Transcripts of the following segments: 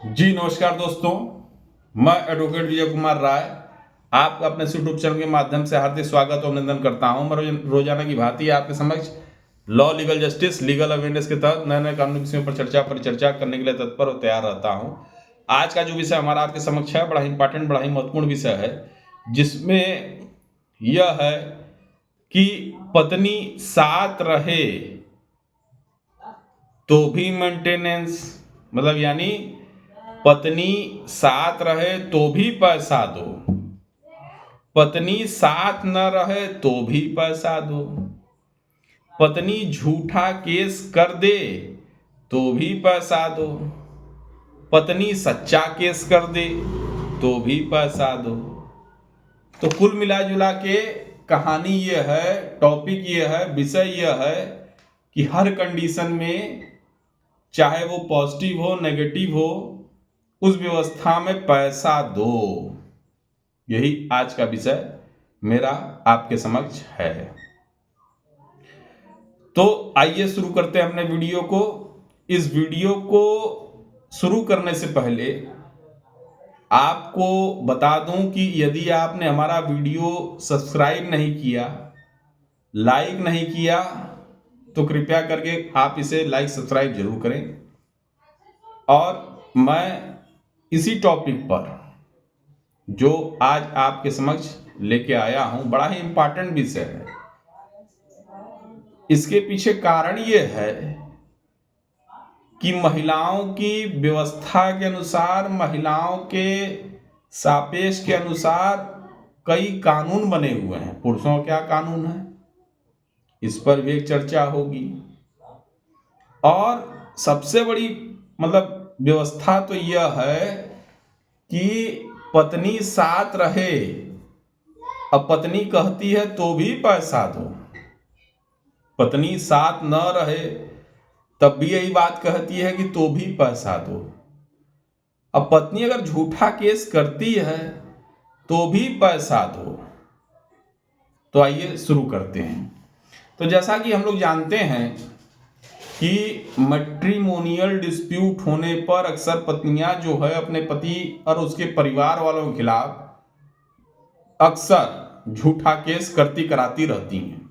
जी नमस्कार दोस्तों। मैं एडवोकेट विजय कुमार राय आपका अपने यूट्यूब चैनल के माध्यम से हार्दिक स्वागत और अभिनंदन करता हूं। मैं रोजाना की भांति आपके समक्ष law legal justice legal awareness के तहत नए नए कानूनी विषयों पर परिचर्चा करने के लिए तत्पर और तैयार रहता हूं। आज का जो विषय हमारा आपके समक्ष है, बड़ा इंपॉर्टेंट, बड़ा ही महत्वपूर्ण विषय है, जिसमें यह है कि पत्नी साथ रहे तो भी मेंटेनेंस, मतलब यानी पत्नी साथ रहे तो भी पैसा दो, पत्नी साथ न रहे तो भी पैसा दो, पत्नी झूठा केस कर दे तो भी पैसा दो, पत्नी सच्चा केस कर दे तो भी पैसा दो। तो कुल मिला जुला के कहानी यह है, टॉपिक यह है, विषय यह है कि हर कंडीशन में, चाहे वो पॉजिटिव हो नेगेटिव हो, उस व्यवस्था में पैसा दो। यही आज का विषय मेरा आपके समक्ष है। तो आइए शुरू करते हैं अपने वीडियो को। इस वीडियो को शुरू करने से पहले आपको बता दूं कि यदि आपने हमारा वीडियो सब्सक्राइब नहीं किया, लाइक नहीं किया, तो कृपया करके आप इसे लाइक सब्सक्राइब जरूर करें। और मैं इसी टॉपिक पर जो आज आपके समक्ष लेके आया हूं, बड़ा ही इंपॉर्टेंट विषय है। इसके पीछे कारण यह है कि महिलाओं की व्यवस्था के अनुसार, महिलाओं के सापेक्ष के अनुसार कई कानून बने हुए हैं। पुरुषों का क्या कानून है, इस पर भी एक चर्चा होगी। और सबसे बड़ी व्यवस्था तो यह है कि पत्नी साथ रहे। अब पत्नी कहती है तो भी पैसा दो, पत्नी साथ न रहे तब भी यही बात कहती है कि तो भी पैसा दो। अब पत्नी अगर झूठा केस करती है तो भी पैसा दो। तो आइए शुरू करते हैं। तो जैसा कि हम लोग जानते हैं कि मैट्रिमोनियल डिस्प्यूट होने पर अक्सर पत्नियां जो है अपने पति और उसके परिवार वालों के खिलाफ अक्सर झूठा केस करती कराती रहती हैं।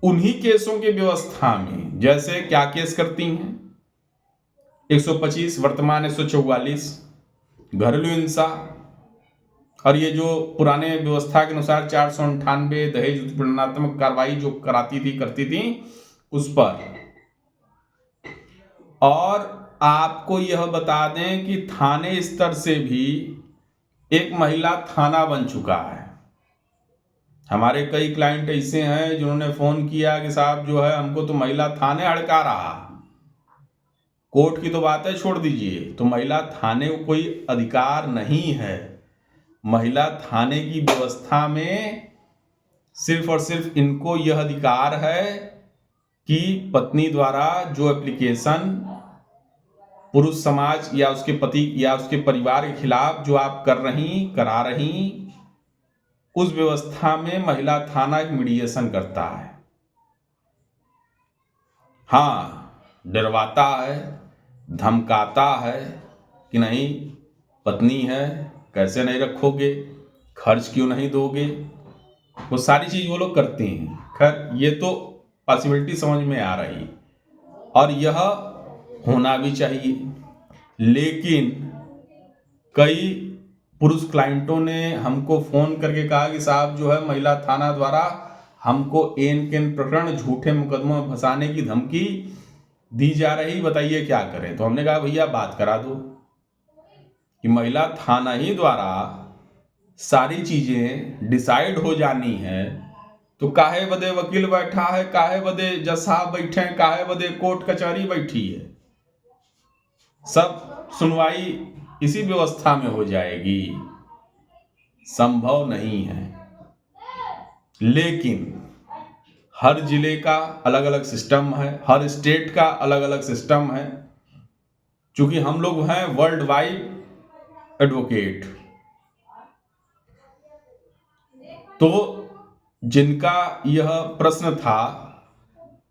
उन्हीं केसों की व्यवस्था में जैसे क्या केस करती हैं, 125 वर्तमान 144 घरेलू हिंसा, और ये जो पुराने व्यवस्था के अनुसार 498 दहेज उत्पीड़नात्मक कार्रवाई जो करती थी उस पर। और आपको यह बता दें कि थाने स्तर से भी एक महिला थाना बन चुका है। हमारे कई क्लाइंट ऐसे हैं जिन्होंने फोन किया कि साहब जो है हमको तो महिला थाने अड़का रहा। कोर्ट की तो बातें छोड़ दीजिए, तो महिला थाने को कोई अधिकार नहीं है। महिला थाने की व्यवस्था में सिर्फ और सिर्फ इनको यह अधिकार है कि पत्नी द्वारा जो एप्लीकेशन पुरुष समाज या उसके पति या उसके परिवार के खिलाफ जो आप करा रही, उस व्यवस्था में महिला थाना एक मीडिएशन करता है। हाँ, डरवाता है, धमकाता है कि नहीं पत्नी है, कैसे नहीं रखोगे, खर्च क्यों नहीं दोगे, वो सारी चीज वो लोग करते हैं। खैर ये तो पॉसिबिलिटी समझ में आ रही, और यह होना भी चाहिए। लेकिन कई पुरुष क्लाइंटों ने हमको फोन करके कहा कि साहब जो है महिला थाना द्वारा हमको एन केन प्रकरण झूठे मुकदमों में फंसाने की धमकी दी जा रही, बताइए क्या करें। तो हमने कहा भैया बात करा दो कि महिला थाना ही द्वारा सारी चीजें डिसाइड हो जानी है, तो काहे बदे वकील बैठा है, काहे बदे जज साहब बैठे हैं, काहे बदे कोर्ट कचहरी बैठी है। सब सुनवाई इसी व्यवस्था में हो जाएगी, संभव नहीं है। लेकिन हर जिले का अलग अलग सिस्टम है, हर स्टेट का अलग अलग सिस्टम है। चूंकि हम लोग हैं वर्ल्ड वाइड एडवोकेट, तो जिनका यह प्रश्न था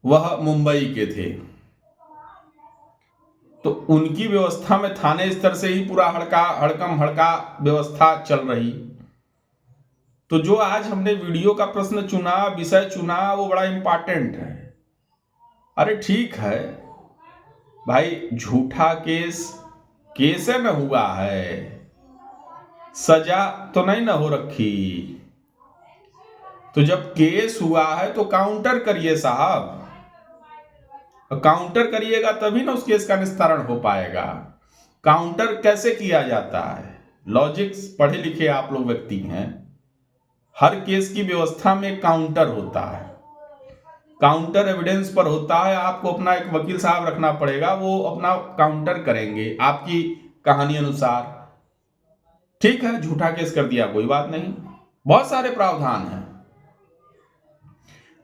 वह मुंबई के थे। तो उनकी व्यवस्था में थाने स्तर से ही पूरा हड़कम हड़का व्यवस्था चल रही। तो जो आज हमने वीडियो का प्रश्न चुना, विषय चुना, वो बड़ा इंपॉर्टेंट है। अरे ठीक है भाई, झूठा केस केसे में हुआ है, सजा तो नहीं ना हो रखी। तो जब केस हुआ है तो काउंटर करिए साहब, काउंटर करिएगा तभी ना उस केस का निस्तारण हो पाएगा। काउंटर कैसे किया जाता है? लॉजिक्स पढ़े लिखे आप लोग व्यक्ति हैं, हर केस की व्यवस्था में काउंटर होता है, काउंटर एविडेंस पर होता है। आपको अपना एक वकील साहब रखना पड़ेगा, वो अपना काउंटर करेंगे आपकी कहानी अनुसार। ठीक है, झूठा केस कर दिया, कोई बात नहीं, बहुत सारे प्रावधान हैं,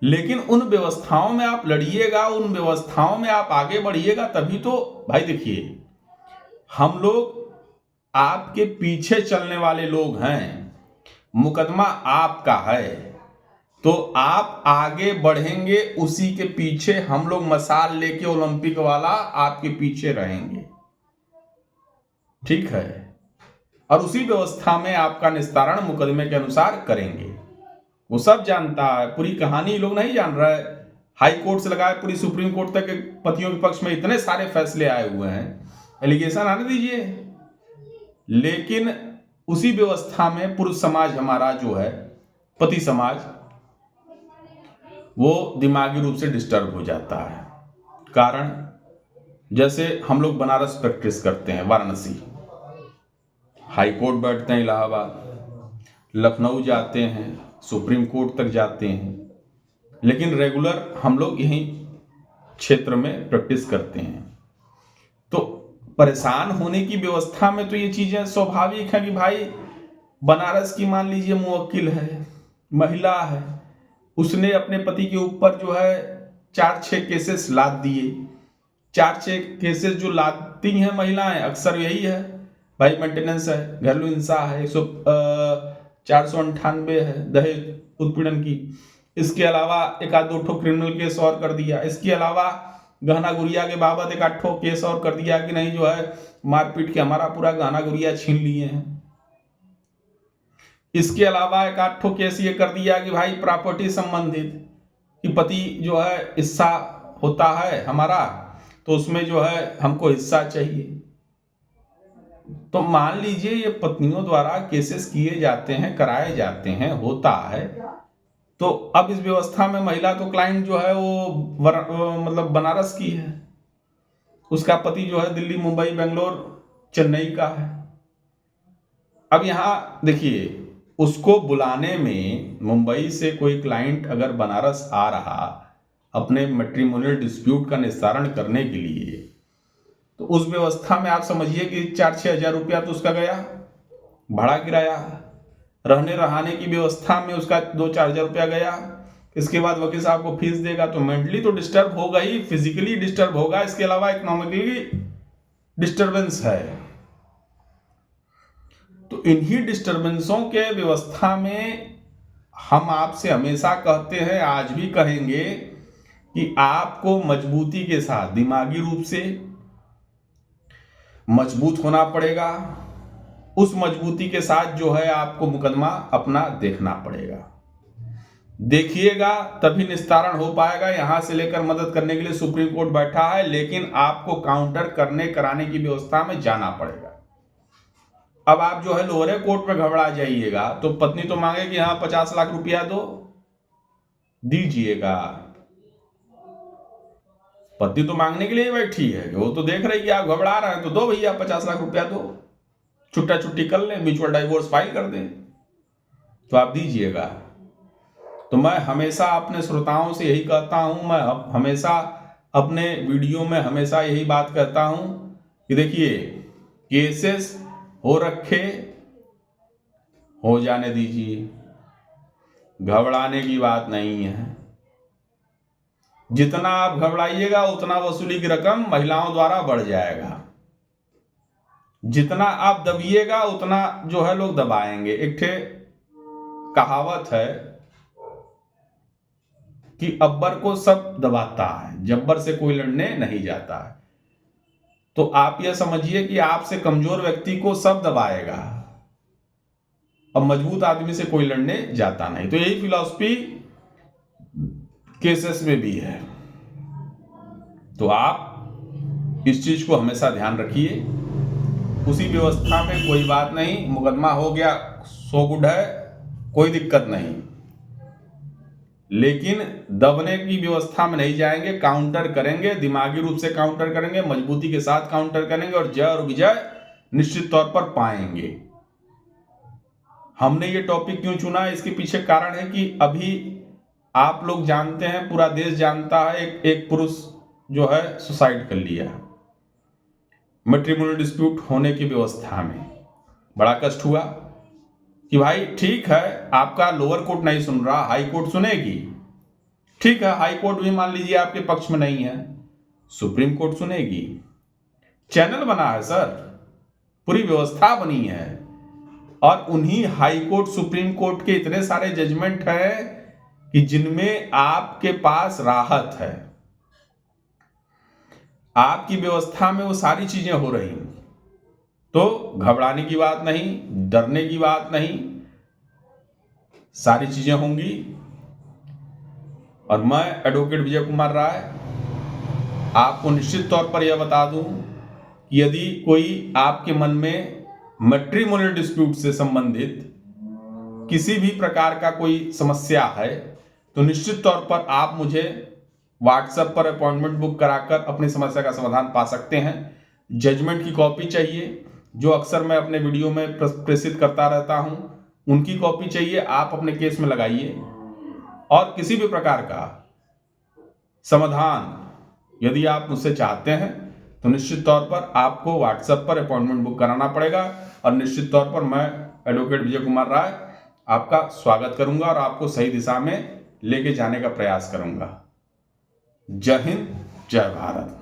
लेकिन उन व्यवस्थाओं में आप लड़िएगा, उन व्यवस्थाओं में आप आगे बढ़िएगा, तभी तो भाई देखिए, हम लोग आपके पीछे चलने वाले लोग हैं, मुकदमा आपका है, तो आप आगे बढ़ेंगे, उसी के पीछे हम लोग मशाल लेके ओलंपिक वाला आपके पीछे रहेंगे। ठीक है, और उसी व्यवस्था में आपका निस्तारण मुकदमे के अनुसार करेंगे। वो सब जानता है, पूरी कहानी लोग नहीं जान रहा है। हाई कोर्ट से लगाए पूरी सुप्रीम कोर्ट तक पतियों के पक्ष में इतने सारे फैसले आए हुए हैं, एलिगेशन आने दीजिए। लेकिन उसी व्यवस्था में पुरुष समाज हमारा जो है, पति समाज, वो दिमागी रूप से डिस्टर्ब हो जाता है। कारण जैसे हम लोग बनारस प्रैक्टिस करते हैं, वाराणसी, हाई कोर्ट बैठते हैं इलाहाबाद, लखनऊ जाते हैं, सुप्रीम कोर्ट तक जाते हैं, लेकिन रेगुलर हम लोग यहीं क्षेत्र में प्रैक्टिस करते हैं। तो परेशान होने की व्यवस्था में तो ये चीजें स्वाभाविक है कि भाई बनारस की मान लीजिए मुवक्किल है, महिला है, उसने अपने पति के ऊपर जो है 4-6 केसेस लाद दिए। 4-6 केसेस जो लादती हैं महिलाएं, अक्सर यही है भाई, मेंटेनेंस है, घरेलू हिंसा है, 498 है, दहेज उत्पीड़न की, इसके अलावा एक आध दो ठो क्रिमिनल केस और कर दिया, इसके अलावा गहना गुड़िया के बाबत एक आध ठो केस और कर दिया कि नहीं जो है मारपीट के हमारा पूरा गहना गुड़िया छीन लिए हैं। इसके अलावा एक आध ठो केस ये कर दिया कि भाई प्रॉपर्टी संबंधित, कि पति जो है हिस्सा होता है हमारा, तो उसमें जो है हमको हिस्सा चाहिए। तो मान लीजिए ये पत्नियों द्वारा केसेस किए जाते हैं, कराए जाते हैं, होता है। तो अब इस व्यवस्था में महिला तो क्लाइंट जो है वो मतलब बनारस की है, उसका पति जो है दिल्ली, मुंबई, बेंगलोर, चेन्नई का है। अब यहां देखिए, उसको बुलाने में मुंबई से कोई क्लाइंट अगर बनारस आ रहा अपने मैट्रिमोनियल डिस्प्यूट का निस्तारण करने के लिए, तो उस व्यवस्था में आप समझिए कि 4-6 हजार रुपया तो उसका गया, भाड़ा किराया, रहने रहाने की व्यवस्था में उसका 2-4 हजार रुपया गया। इसके बाद वकील साहब को फीस देगा, तो मेंटली तो डिस्टर्ब होगा ही, फिजिकली डिस्टर्ब होगा, इसके अलावा इकोनॉमिकली डिस्टर्बेंस है। तो इन्हीं डिस्टर्बेंसों के व्यवस्था में हम आपसे हमेशा कहते हैं, आज भी कहेंगे, कि आपको मजबूती के साथ दिमागी रूप से मजबूत होना पड़ेगा। उस मजबूती के साथ जो है आपको मुकदमा अपना देखना पड़ेगा, देखिएगा तभी निस्तारण हो पाएगा। यहां से लेकर मदद करने के लिए सुप्रीम कोर्ट बैठा है, लेकिन आपको काउंटर करने कराने की व्यवस्था में जाना पड़ेगा। अब आप जो है लोअर कोर्ट में घबरा जाइएगा, तो पत्नी तो मांगे कि हाँ 50 लाख रुपया दो, दीजिएगा। पत्नी तो मांगने के लिए बैठी है, वो तो देख रही है आप घबरा रहे हैं, तो दो भैया 50 लाख रुपया दो, छुट्टा छुट्टी कर लें, म्यूचुअल डाइवोर्स फाइल कर दें, तो आप दीजिएगा। तो मैं हमेशा अपने श्रोताओं से यही कहता हूं, मैं हमेशा अपने वीडियो में हमेशा यही बात कहता हूं कि देखिए, केसेस हो रखे, हो जाने दीजिए, घबराने की बात नहीं है। जितना आप घबराइएगा उतना वसूली की रकम महिलाओं द्वारा बढ़ जाएगा, जितना आप दबिएगा उतना जो है लोग दबाएंगे। एक ठे कहावत है कि अब्बर को सब दबाता है, जब्बर से कोई लड़ने नहीं जाता है। तो आप यह समझिए कि आपसे कमजोर व्यक्ति को सब दबाएगा और मजबूत आदमी से कोई लड़ने जाता नहीं। तो यही फिलॉसफी केसेस में भी है। तो आप इस चीज को हमेशा ध्यान रखिए। उसी व्यवस्था में कोई बात नहीं, मुकदमा हो गया सो गुड है, कोई दिक्कत नहीं, लेकिन दबने की व्यवस्था में नहीं जाएंगे। काउंटर करेंगे, दिमागी रूप से काउंटर करेंगे, मजबूती के साथ काउंटर करेंगे और जय और विजय निश्चित तौर पर पाएंगे। हमने ये टॉपिक क्यों चुना, इसके पीछे कारण है कि अभी आप लोग जानते हैं, पूरा देश जानता है, एक पुरुष जो है सुसाइड कर लिया मैट्रिमोनियल डिस्प्यूट होने की व्यवस्था में। बड़ा कष्ट हुआ कि भाई ठीक है, आपका लोअर कोर्ट नहीं सुन रहा, हाई कोर्ट सुनेगी। ठीक है, हाई कोर्ट भी मान लीजिए आपके पक्ष में नहीं है, सुप्रीम कोर्ट सुनेगी। चैनल बना है सर, पूरी व्यवस्था बनी है, और उन्हीं हाई कोर्ट सुप्रीम कोर्ट के इतने सारे जजमेंट हैं कि जिनमें आपके पास राहत है। आपकी व्यवस्था में वो सारी चीजें हो रही, तो घबराने की बात नहीं, डरने की बात नहीं, सारी चीजें होंगी। और मैं एडवोकेट विजय कुमार राय आपको निश्चित तौर पर यह बता दूं कि यदि कोई आपके मन में मैट्रिमोनियल डिस्प्यूट से संबंधित किसी भी प्रकार का कोई समस्या है, तो निश्चित तौर पर आप मुझे व्हाट्सएप पर अपॉइंटमेंट बुक कराकर अपनी समस्या का समाधान पा सकते हैं। जजमेंट की कॉपी चाहिए, जो अक्सर मैं अपने वीडियो में प्रेषित करता रहता हूं, उनकी कॉपी चाहिए, आप अपने केस में लगाइए। और किसी भी प्रकार का समाधान यदि आप मुझसे चाहते हैं तो निश्चित तौर पर आपको व्हाट्सएप पर अपॉइंटमेंट बुक कराना पड़ेगा, और निश्चित तौर पर मैं एडवोकेट विजय कुमार राय आपका स्वागत करूंगा और आपको सही दिशा में लेके जाने का प्रयास करूंगा। जय हिंद, जय भारत।